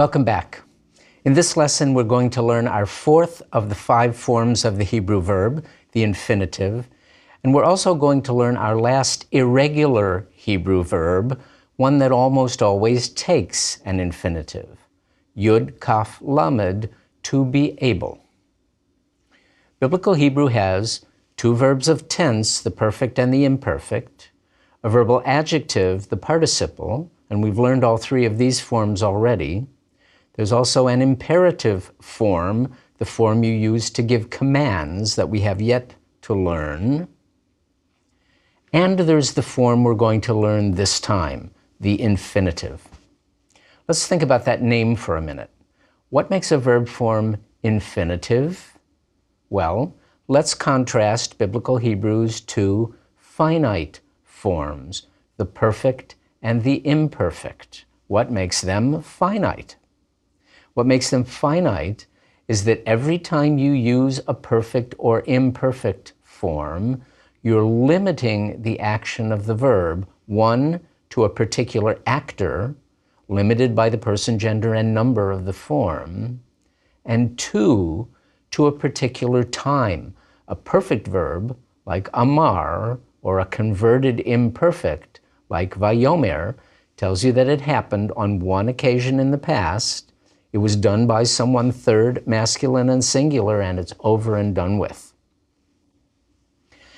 Welcome back. In this lesson, we're going to learn our fourth of the 5 forms of the Hebrew verb, the infinitive, and we're also going to learn our last irregular Hebrew verb, one that almost always takes an infinitive, yud kaf lamed, to be able. Biblical Hebrew has 2 verbs of tense, the perfect and the imperfect, a verbal adjective, the participle, and we've learned all 3 of these forms already. There's also an imperative form, the form you use to give commands that we have yet to learn. And there's the form we're going to learn this time, the infinitive. Let's think about that name for a minute. What makes a verb form infinitive? Well, let's contrast Biblical Hebrew's 2 finite forms, the perfect and the imperfect. What makes them finite? What makes them finite is that every time you use a perfect or imperfect form, you're limiting the action of the verb, 1, to a particular actor, limited by the person, gender, and number of the form, and 2, to a particular time. A perfect verb, like amar, or a converted imperfect, like vayomer, tells you that it happened on one occasion in the past. It was done by someone third, masculine and singular, and it's over and done with.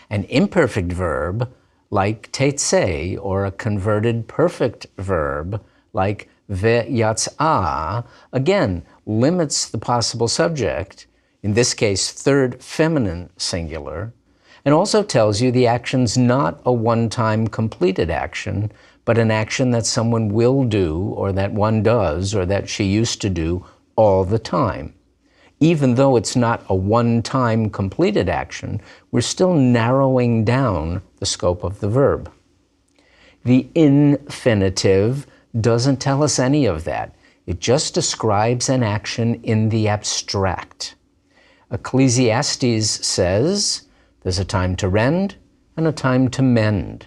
An imperfect verb, like tetseh, or a converted perfect verb, like ve'yatzah, again, limits the possible subject, in this case, third feminine singular, and also tells you the action's not a one-time completed action, but an action that someone will do, or that one does, or that she used to do all the time. Even though it's not a one-time completed action, we're still narrowing down the scope of the verb. The infinitive doesn't tell us any of that. It just describes an action in the abstract. Ecclesiastes says, there's a time to rend and a time to mend.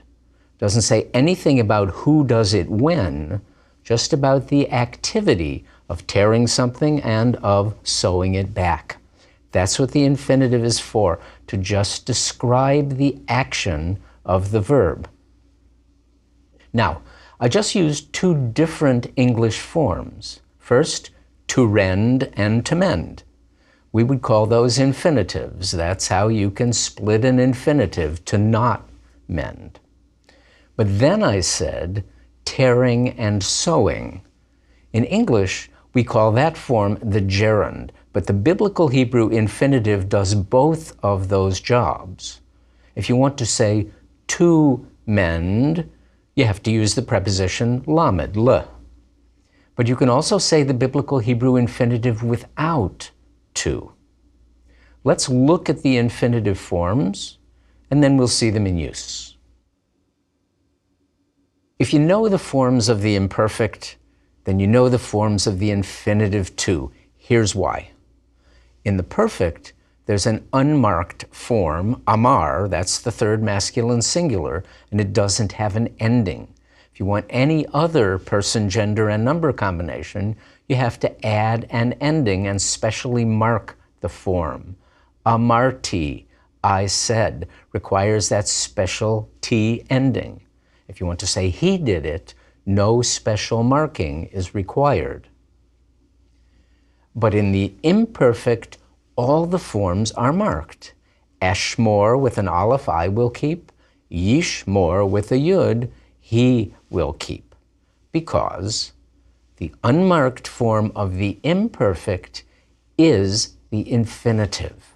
Doesn't say anything about who does it when, just about the activity of tearing something and of sewing it back. That's what the infinitive is for, to just describe the action of the verb. Now, I just used 2 different English forms. First, to rend and to mend. We would call those infinitives. That's how you can split an infinitive, to not mend. But then I said tearing and sewing. In English, we call that form the gerund, but the Biblical Hebrew infinitive does both of those jobs. If you want to say to mend, you have to use the preposition lamed, le. But you can also say the Biblical Hebrew infinitive without to. Let's look at the infinitive forms, and then we'll see them in use. If you know the forms of the imperfect, then you know the forms of the infinitive too. Here's why. In the perfect, there's an unmarked form, amar, that's the third masculine singular, and it doesn't have an ending. If you want any other person, gender, and number combination, you have to add an ending and specially mark the form. Amarti, I said, requires that special T ending. If you want to say he did it, no special marking is required. But in the imperfect, all the forms are marked. Eshmor with an aleph, I will keep. Yishmor with a yud, he will keep. Because the unmarked form of the imperfect is the infinitive.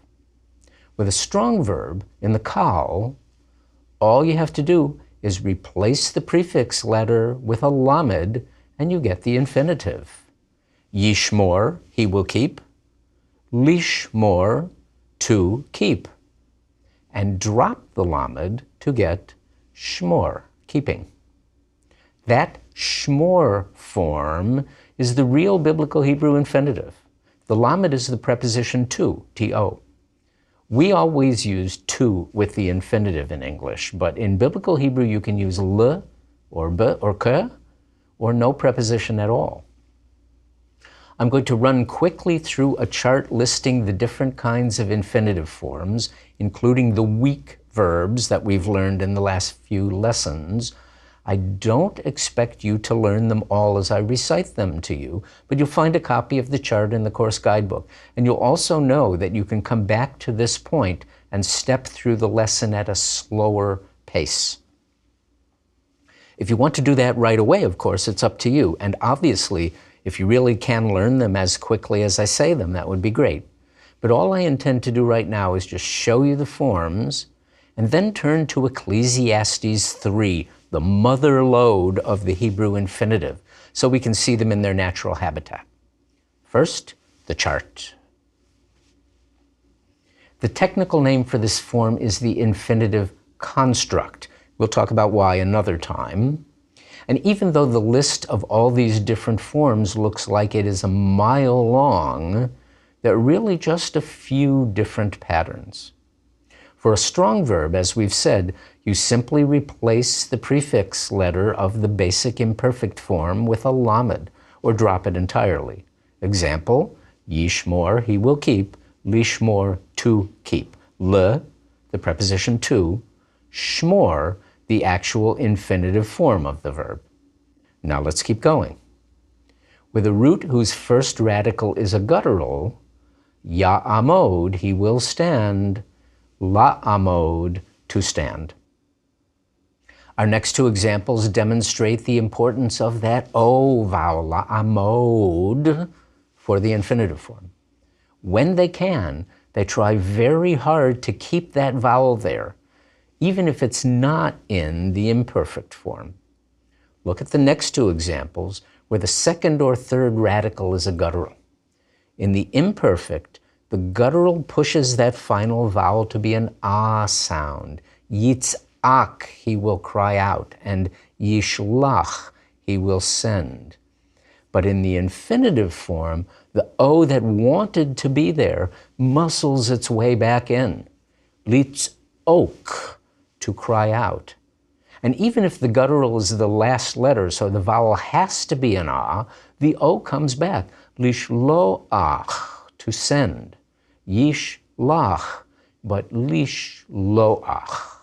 With a strong verb in the kal, all you have to do is replace the prefix letter with a lamed, and you get the infinitive. Yishmor, he will keep. Lishmor, to keep. And drop the lamed to get shmor, keeping. That shmor form is the real Biblical Hebrew infinitive. The lamed is the preposition to, to. We always use to with the infinitive in English, but in Biblical Hebrew you can use le or be or ke or no preposition at all. I'm going to run quickly through a chart listing the different kinds of infinitive forms, including the weak verbs that we've learned in the last few lessons. I don't expect you to learn them all as I recite them to you, but you'll find a copy of the chart in the course guidebook. And you'll also know that you can come back to this point and step through the lesson at a slower pace. If you want to do that right away, of course, it's up to you. And obviously, if you really can learn them as quickly as I say them, that would be great. But all I intend to do right now is just show you the forms and then turn to Ecclesiastes 3, the mother lode of the Hebrew infinitive, so we can see them in their natural habitat. First, the chart. The technical name for this form is the infinitive construct. We'll talk about why another time. And even though the list of all these different forms looks like it is a mile long, there are really just a few different patterns. For a strong verb, as we've said, you simply replace the prefix letter of the basic imperfect form with a lamed, or drop it entirely. Example, yishmor, he will keep, lishmor, to keep. Le, the preposition to, shmor, the actual infinitive form of the verb. Now let's keep going. With a root whose first radical is a guttural, ya'amod, he will stand, la'amod, to stand. Our next two examples demonstrate the importance of that O vowel, la'amod, for the infinitive form. When they can, they try very hard to keep that vowel there, even if it's not in the imperfect form. Look at the next two examples where the second or third radical is a guttural. In the imperfect, the guttural pushes that final vowel to be an ah sound. Yitz'ak, he will cry out, and yishlach, he will send. But in the infinitive form, the O that wanted to be there muscles its way back in. Litz'ok, to cry out. And even if the guttural is the last letter, so the vowel has to be an ah, the O comes back. Lishloach, to send. Yishlach, but lishloach.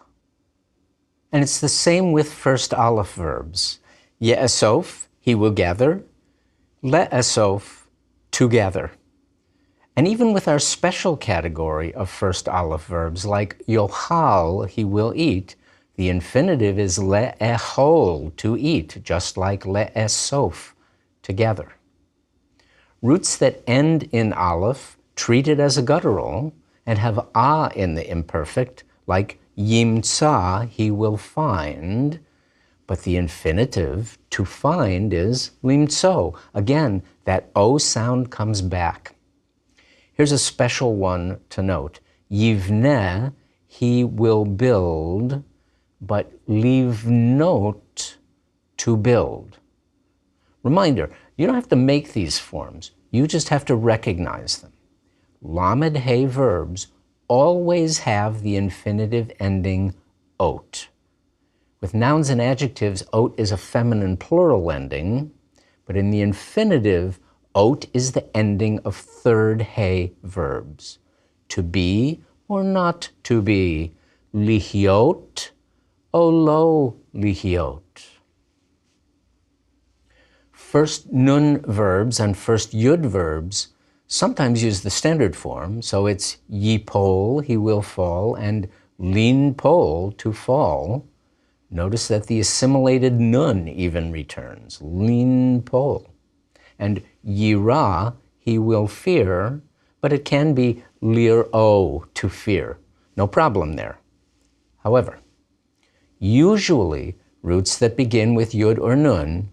And it's the same with first aleph verbs. Ye'esof, he will gather. Le'esof, to gather. And even with our special category of first aleph verbs, like yochal, he will eat, the infinitive is le'echol, to eat, just like le'esof, to gather. Roots that end in aleph, treated as a guttural, and have ah in the imperfect, like yimtza, he will find, but the infinitive, to find, is limtso. Again, that O sound comes back. Here's a special one to note. Yivneh, he will build, but livnot, to build. Reminder, you don't have to make these forms. You just have to recognize them. Lamed He verbs always have the infinitive ending ot. With nouns and adjectives, ot is a feminine plural ending, but in the infinitive, ot is the ending of third He verbs. To be or not to be, lihiot, o lo lihiot. First nun verbs and first yud verbs sometimes use the standard form, so it's yipol, he will fall, and linpol, to fall. Notice that the assimilated nun even returns, linpol. And yira, he will fear, but it can be lir-o, to fear. No problem there. However, usually roots that begin with yud or nun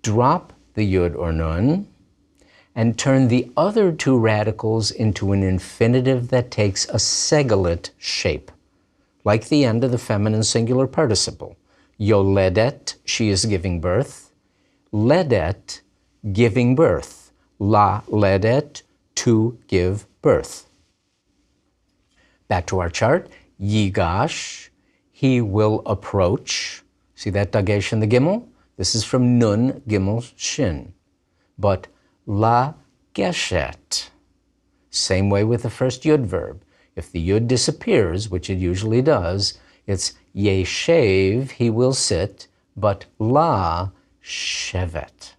drop the yud or nun and turn the other two radicals into an infinitive that takes a segalit shape, like the end of the feminine singular participle. Yoledet, she is giving birth. Ledet, giving birth. La ledet, to give birth. Back to our chart. Yigash, he will approach. See that dagesh in the gimel? This is from nun, gimel, shin. But la geshet. Same way with the first yud verb. If the yud disappears, which it usually does, it's yeshev, he will sit, but la shevet.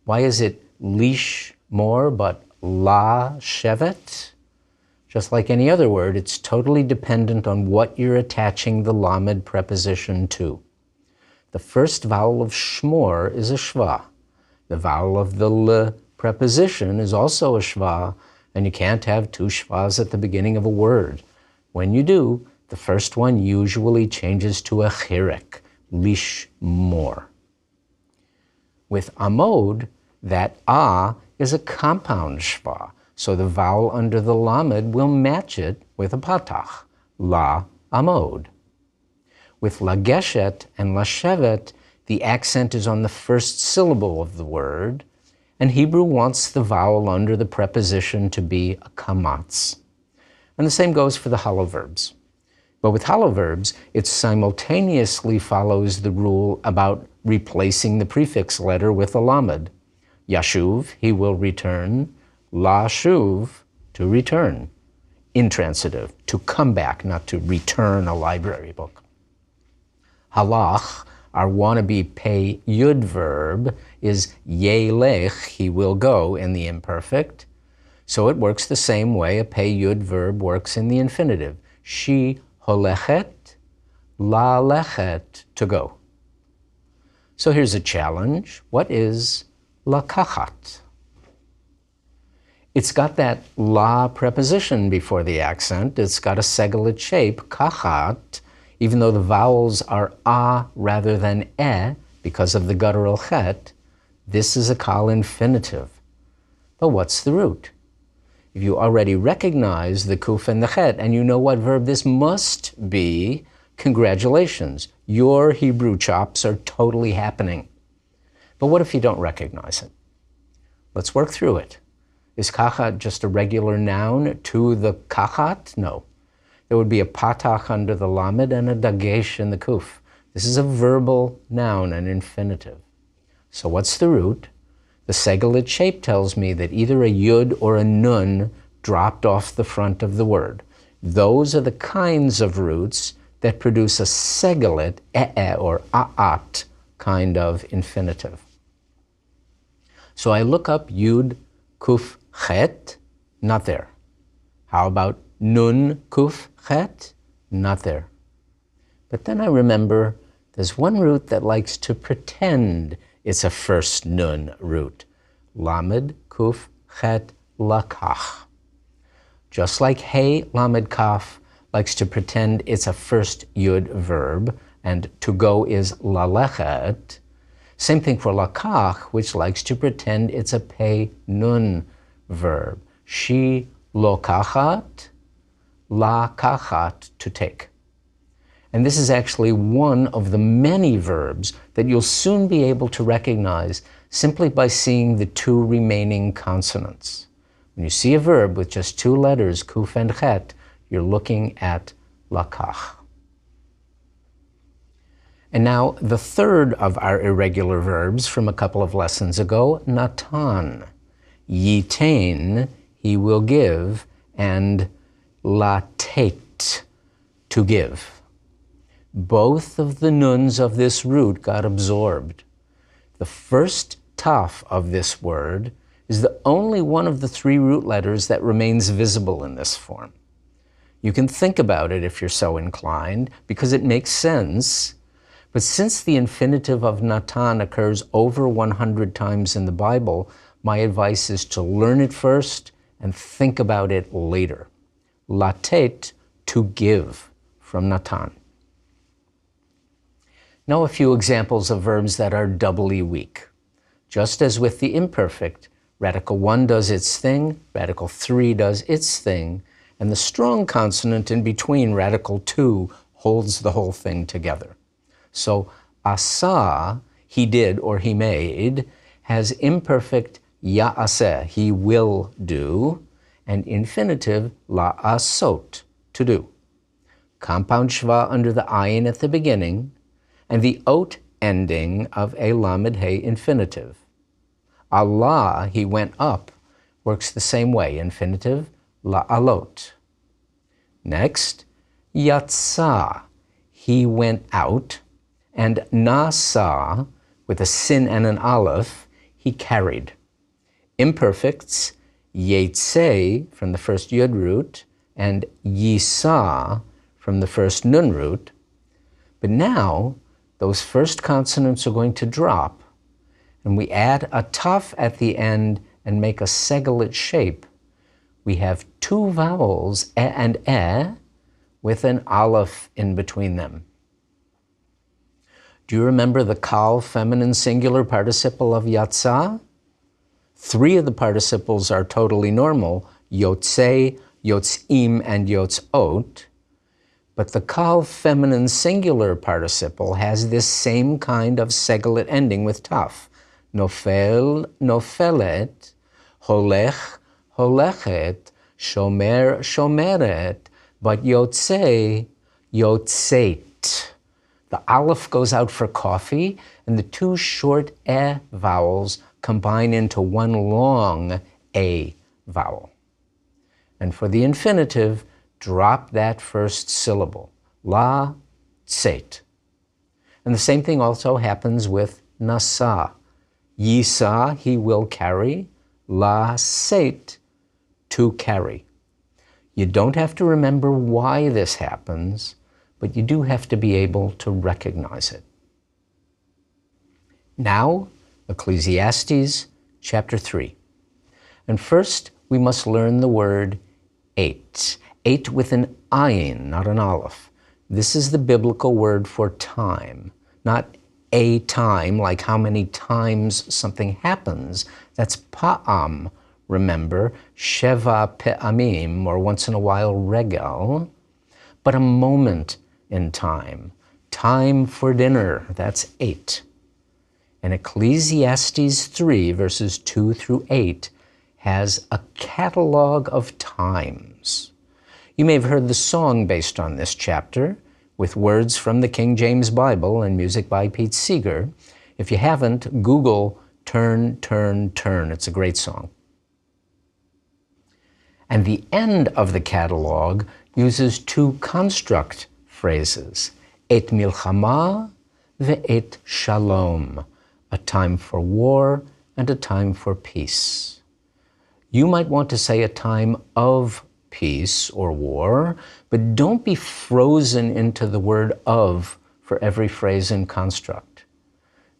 Why is it lish more, but la shevet? Just like any other word, it's totally dependent on what you're attaching the lamed preposition to. The first vowel of shmor is a shva. The vowel of the l preposition is also a shva, and you can't have two shvas at the beginning of a word. When you do, the first one usually changes to a chirek, lishmor. With amod, that a is a compound shva, so the vowel under the lamed will match it with a patach, la amod. With lageshet and lashevet, the accent is on the first syllable of the word, and Hebrew wants the vowel under the preposition to be a kamatz. And the same goes for the hollow verbs. But with hollow verbs, it simultaneously follows the rule about replacing the prefix letter with a lamed. Yashuv, he will return. Lashuv, to return. Intransitive, to come back, not to return a library book. Halach, our wannabe pei yud verb, is yelech, he will go, in the imperfect. So it works the same way a pei yud verb works in the infinitive. She holechet, la lechet, to go. So here's a challenge. What is lakachat? It's got that la preposition before the accent. It's got a segulate shape, kachat, even though the vowels are a rather than e because of the guttural chet. This is a kal infinitive. But what's the root? If you already recognize the kuf and the chet and you know what verb this must be, congratulations, your Hebrew chops are totally happening. But what if you don't recognize it? Let's work through it. Is kachat just a regular noun to the kachat? No. There would be a patach under the lamed and a dagesh in the kuf. This is a verbal noun, an infinitive. So what's the root? The segulate shape tells me that either a yud or a nun dropped off the front of the word. Those are the kinds of roots that produce a segulate, or a'at, kind of infinitive. So I look up yud, kuf, chet, not there. How about nun, kuf, chet? Not there. But then I remember there's one root that likes to pretend it's a first nun root. Lamed, kuf, chet, lakach. Just like hey, lamed, kaf likes to pretend it's a first yud verb, and to go is lalechet. Same thing for lakach, which likes to pretend it's a pei nun verb. She lokachat, la kachat, to take. And this is actually one of the many verbs that you'll soon be able to recognize simply by seeing the two remaining consonants. When you see a verb with just two letters, kuf and chet, you're looking at lakach. And now the third of our irregular verbs from a couple of lessons ago, natan. Yitain, he will give, and latet, to give. Both of the nuns of this root got absorbed. The first taf of this word is the only one of the three root letters that remains visible in this form. You can think about it if you're so inclined, because it makes sense. But since the infinitive of natan occurs over 100 times in the Bible, my advice is to learn it first and think about it later. Latet, to give, from natan. Now a few examples of verbs that are doubly weak. Just as with the imperfect, radical 1 does its thing, radical 3 does its thing, and the strong consonant in between, radical 2, holds the whole thing together. So asa, he did or he made, has imperfect ya'aseh, he will do, and infinitive la'asot, to do. Compound shva under the ayin at the beginning, and the ot ending of a lamed hey infinitive. Allah, he went up, works the same way. Infinitive, la'alot. Next, yatsa, he went out. And nasa, with a sin and an aleph, he carried. Imperfects, yetze, from the first yud root, and yisa, from the first nun root. But now, those first consonants are going to drop, and we add a taf at the end and make a segelet shape. We have two vowels, e and e, with an aleph in between them. Do you remember the kal feminine singular participle of yatsa? 3 of the participles are totally normal, yotze, yotzim, and yotzot. But the kal feminine singular participle has this same kind of segelet ending with taf. Nofel, nofelet, holech, holechet, shomer, shomeret, but yotze, yotzeit. The aleph goes out for coffee, and the 2 short e vowels combine into one long a vowel. And for the infinitive, drop that first syllable, la, tseit. And the same thing also happens with nasa. Yisa, he will carry, la, seit, to carry. You don't have to remember why this happens, but you do have to be able to recognize it. Now, Ecclesiastes chapter 3. And first, we must learn the word 8. 8 with an ayin, not an aleph. This is the biblical word for time, not a time, like how many times something happens. That's pa'am, remember, sheva pe'amim, or once in a while regel, but a moment in time. Time for dinner, that's 8. And Ecclesiastes 3, verses 2 through 8, has a catalog of times. You may have heard the song based on this chapter, with words from the King James Bible and music by Pete Seeger. If you haven't, Google Turn, Turn, Turn. It's a great song. And the end of the catalog uses 2 construct phrases, et milchama ve'et shalom, a time for war and a time for peace. You might want to say a time of peace or war, but don't be frozen into the word of for every phrase and construct.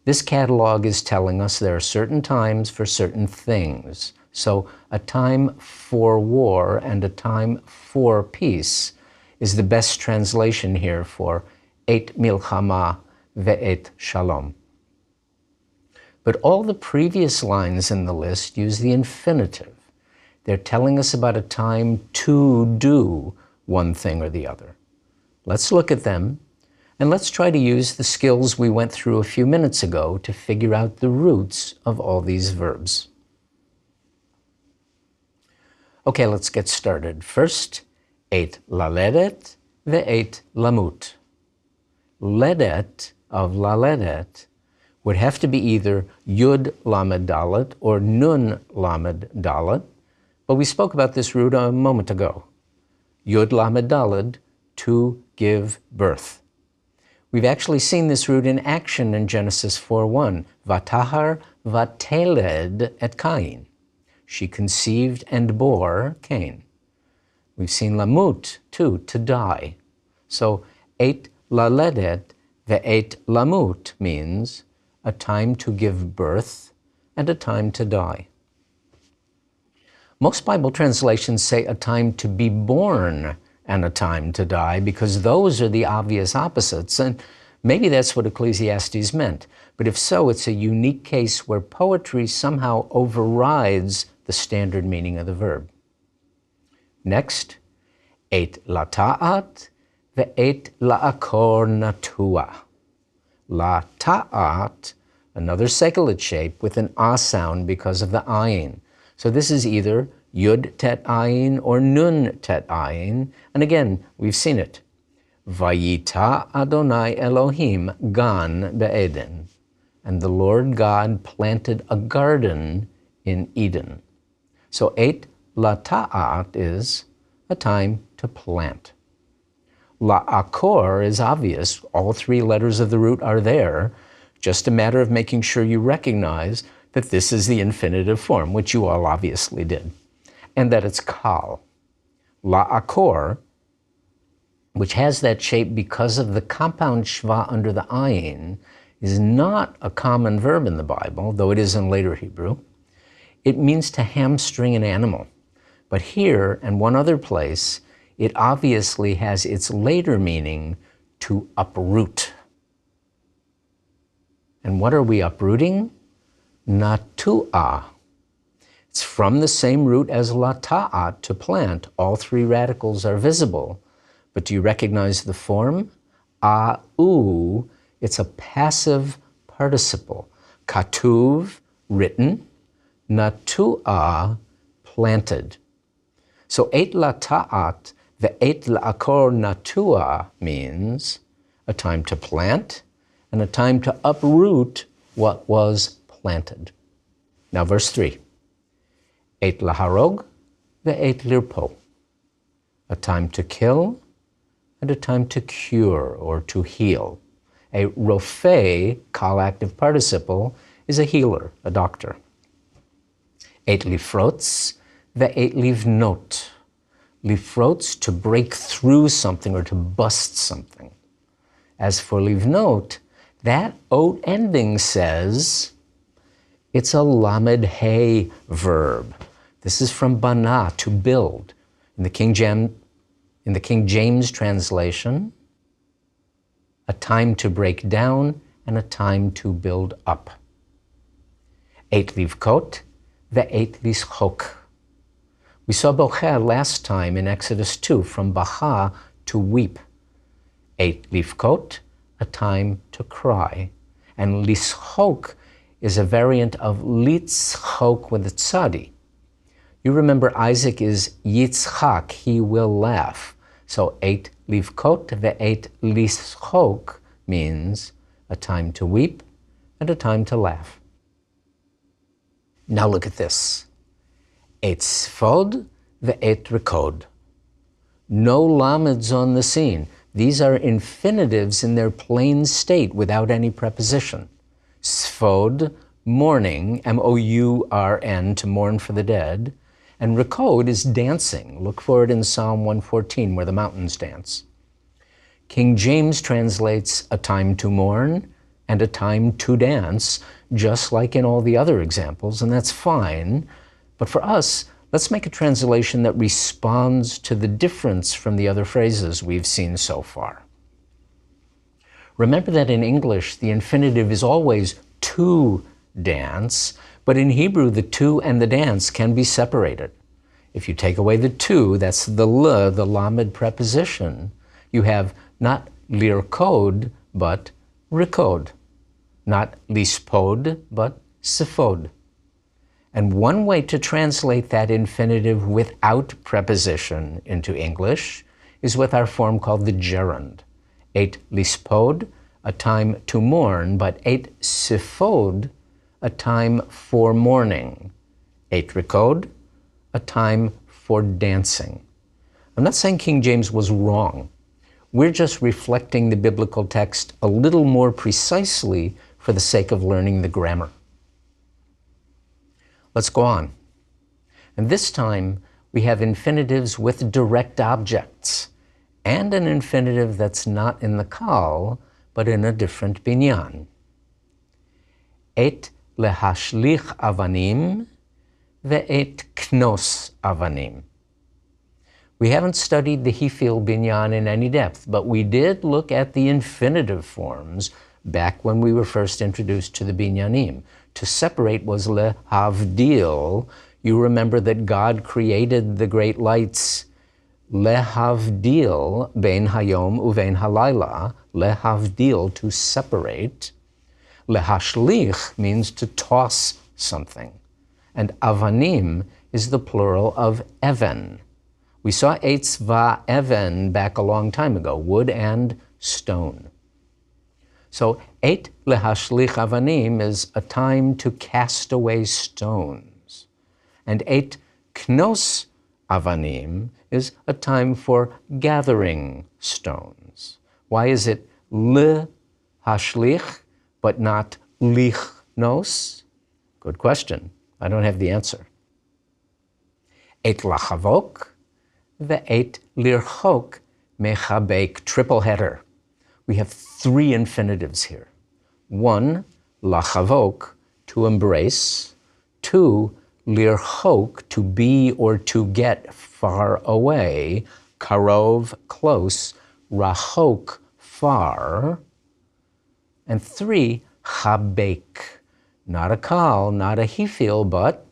This catalog is telling us there are certain times for certain things. So a time for war and a time for peace is the best translation here for et milchama ve'et shalom. But all the previous lines in the list use the infinitive. They're telling us about a time to do one thing or the other. Let's look at them, and let's try to use the skills we went through a few minutes ago to figure out the roots of all these verbs. Okay, let's get started. First, et laledet ve'et lamut. Ledet of laledet would have to be either yud lamed dalet or nun lamed dalet, but we spoke about this root a moment ago. Yud lamed dalet, to give birth. We've actually seen this root in action in Genesis 4:1. Vatahar vateled et Cain. She conceived and bore Cain. We've seen lamut, too, to die. So et laledet ve'et lamut means a time to give birth and a time to die. Most Bible translations say a time to be born and a time to die because those are the obvious opposites, and maybe that's what Ecclesiastes meant. But if so, it's a unique case where poetry somehow overrides the standard meaning of the verb. Next, et lata'at ve'et la'akor natua. Lata'at, another segelet shape with an a sound because of the ayin. So this is either yud tet ayin or nun tet ayin. And again, we've seen it. Vayita Adonai Elohim gan be'eden. And the Lord God planted a garden in Eden. So eight lata'at is a time to plant. La'akor is obvious. All three letters of the root are there. Just a matter of making sure you recognize that this is the infinitive form, which you all obviously did, and that it's kal. La'akor, which has that shape because of the compound shva under the ayin, is not a common verb in the Bible, though it is in later Hebrew. It means to hamstring an animal. But here and one other place, it obviously has its later meaning to uproot. And what are we uprooting? Natu'ah. It's from the same root as lata'at, to plant. All three radicals are visible. But do you recognize the form? A'u, it's a passive participle. Katuv, written. Natu'ah, planted. So eight lata'at, the eight la'akor natu'ah means a time to plant and a time to uproot what was planted. Now verse 3. Eight laharog, the eight lirpo. A time to kill and a time to cure or to heal. A rofei, kal active participle, is a healer, a doctor. Eight lifrots, the eight livnot. Lifrots, to break through something or to bust something. As for livnot, that ot ending says it's a lamed hey verb. This is from bana, to build. In the King James translation, a time to break down and a time to build up. Eight livkot, the eight lischok. We saw bocher last time in Exodus 2, from baha, to weep. Eight livkot, a time to cry. And lischok is a variant of litzchok with a tzadi. You remember Isaac is yitzchak, he will laugh. So eight livkot, the eight lischok means a time to weep and a time to laugh. Now look at this. Eight sfod, the eight rekod. No lameds on the scene. These are infinitives in their plain state without any preposition. Sfod, mourning, M-O-U-R-N, to mourn for the dead. And rekod is dancing. Look for it in Psalm 114, where the mountains dance. King James translates a time to mourn and a time to dance, just like in all the other examples, and that's fine. But for us, let's make a translation that responds to the difference from the other phrases we've seen so far. Remember that in English, the infinitive is always to dance, but in Hebrew, the to and the dance can be separated. If you take away the to, that's the l, the lamed preposition, you have not lirkod, but rekod. Not lispod, but sifod. And one way to translate that infinitive without preposition into English is with our form called the gerund. Eight lispod, a time to mourn, but eight sifod, a time for mourning. Eight rekod, a time for dancing. I'm not saying King James was wrong. We're just reflecting the biblical text a little more precisely for the sake of learning the grammar. Let's go on. And this time, we have infinitives with direct objects and an infinitive that's not in the kal, but in a different binyan. Et lehashlich avanim ve'et knos avanim. We haven't studied the Hifil binyan in any depth, but we did look at the infinitive forms back when we were first introduced to the binyanim. To separate was lehavdil. You remember that God created the great lights. Lehavdil, bein hayom uvein halayla. Lehavdil, to separate. Lehashlich means to toss something. And avanim is the plural of even. We saw eitz va even back a long time ago, wood and stone. So eight lehashlich avanim is a time to cast away stones. And 8 knos avanim is a time for gathering stones. Why is it le hashlich but not lichnos? Good question. I don't have the answer. 8 lachavok, ve-8 lirchok mechabek, triple header. We have 3 infinitives here. 1, lachavok, to embrace. 2, lirchok, to be or to get far away. Karov, close. Rachok, far. And 3, chabek, not a kal, not a hifil, but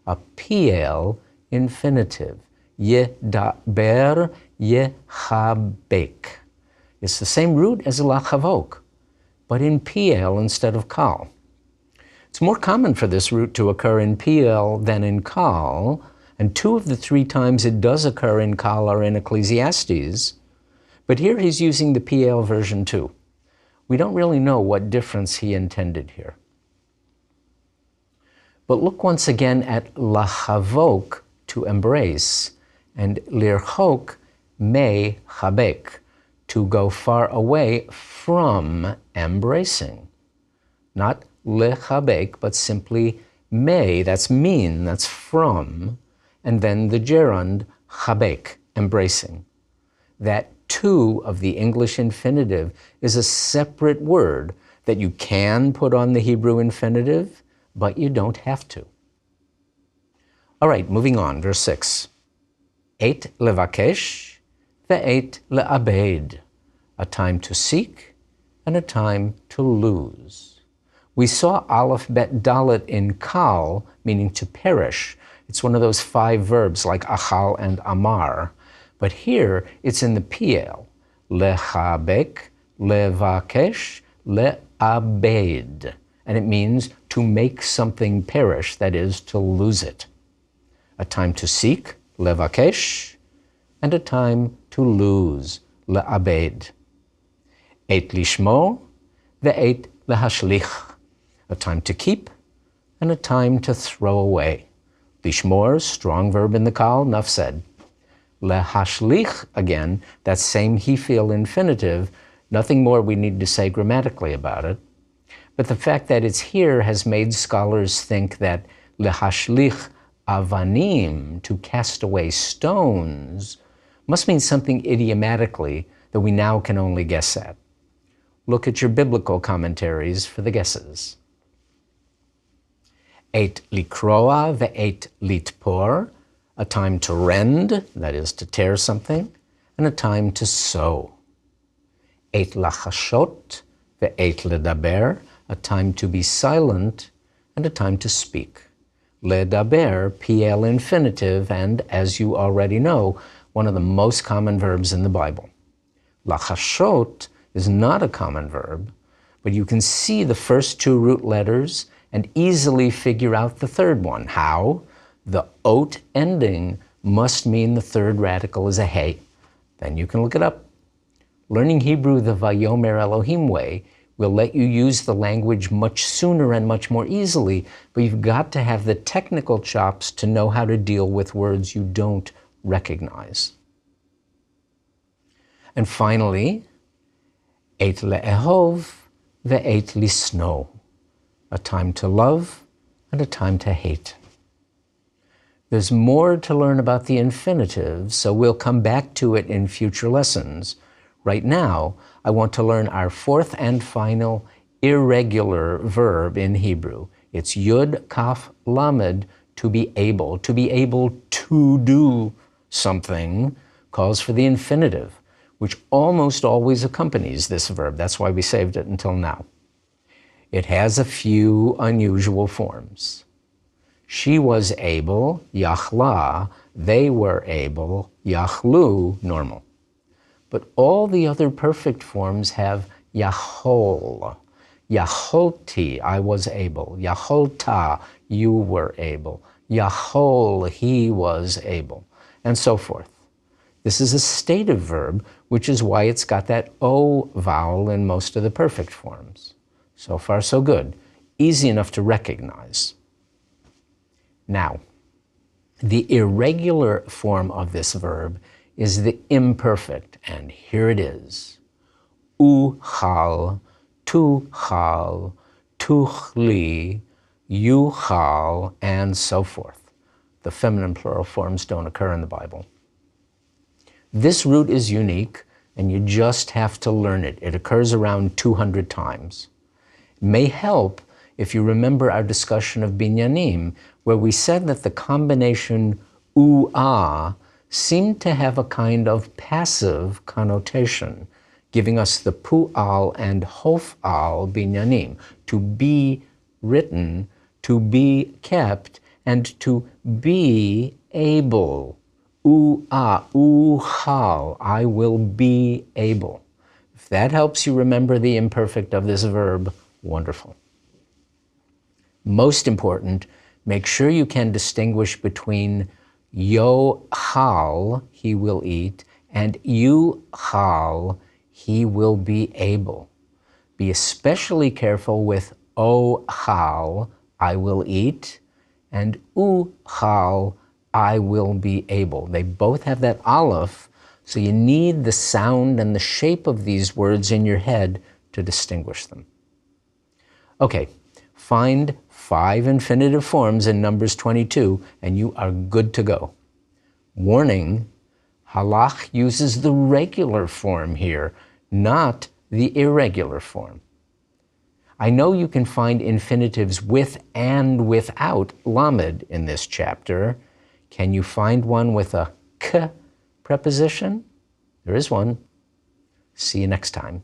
a piel infinitive. Yedaber, yechabek. It's the same root as lachavok, but in piel instead of kal. It's more common for this root to occur in piel than in kal, and 2 of the 3 times it does occur in kal are in Ecclesiastes, but here he's using the piel version too. We don't really know what difference he intended here. But look once again at lachavok, to embrace, and lirchok, me chabek, to go far away from embracing. Not lechabek, but simply me, that's mean, that's from, and then the gerund chabek, embracing. That to of the English infinitive is a separate word that you can put on the Hebrew infinitive, but you don't have to. All right, moving on, verse 6. 8 levakesh, ve-8 le'abed, a time to seek and a time to lose. We saw aleph bet dalet in kal, meaning to perish. It's one of those 5 verbs like achal and amar. But here it's in the piel, lechabek, levakesh, le'abed. And it means to make something perish, that is, to lose it. A time to seek, levakesh, and a time to lose, le'abed. 8 lishmo, ve-8 lehashlich, a time to keep and a time to throw away. Lishmor, strong verb in the kal, enough said. Lehashlich, again, that same hifil infinitive, nothing more we need to say grammatically about it. But the fact that it's here has made scholars think that lehashlich avanim, to cast away stones, must mean something idiomatically that we now can only guess at. Look at your biblical commentaries for the guesses. 8 likroa, ve-8 litpor, a time to rend, that is to tear something, and a time to sow. 8 lachashot, ve-8 ledaber, a time to be silent and a time to speak. Ledaber, piel infinitive, and as you already know, one of the most common verbs in the Bible. Lachashot is not a common verb, but you can see the first 2 root letters and easily figure out the third one. How? The ot ending must mean the third radical is a hey. Then you can look it up. Learning Hebrew the Vayomer Elohim way will let you use the language much sooner and much more easily, but you've got to have the technical chops to know how to deal with words you don't recognize. And finally, 8 le'ehov, ve-8 lisno, a time to love and a time to hate. There's more to learn about the infinitive, so we'll come back to it in future lessons. Right now, I want to learn our 4th and final irregular verb in Hebrew. It's yud, kaf, lamed, to be able. To be able to do something calls for the infinitive, which almost always accompanies this verb. That's why we saved it until now. It has a few unusual forms. She was able, yachla. They were able, yachlu, normal. But all the other perfect forms have yachol. Yacholti, I was able. Yacholta, you were able. Yachol, he was able. And so forth. This is a stative verb, which is why it's got that O vowel in most of the perfect forms. So far, so good. Easy enough to recognize. Now, The irregular form of this verb is the imperfect, and here it is. Uchal, tuchal, tuchli, yuchal, and so forth. The feminine plural forms don't occur in the Bible. This root is unique, and you just have to learn it. It occurs around 200 times. It may help if you remember our discussion of binyanim, where we said that the combination u'ah seemed to have a kind of passive connotation, giving us the pu'al and hof'al binyanim, to be written, to be kept, and to be able. U'ah, uchal, I will be able. If that helps you remember the imperfect of this verb, wonderful. Most important, make sure you can distinguish between yochal, he will eat, and yuchal, he will be able. Be especially careful with ochal, I will eat, and uchal, I will be able. They both have that aleph, so you need the sound and the shape of these words in your head to distinguish them. Okay, find 5 infinitive forms in Numbers 22, and you are good to go. Warning, halach uses the regular form here, not the irregular form. I know you can find infinitives with and without lamed in this chapter. Can you find one with a k preposition? There is one. See you next time.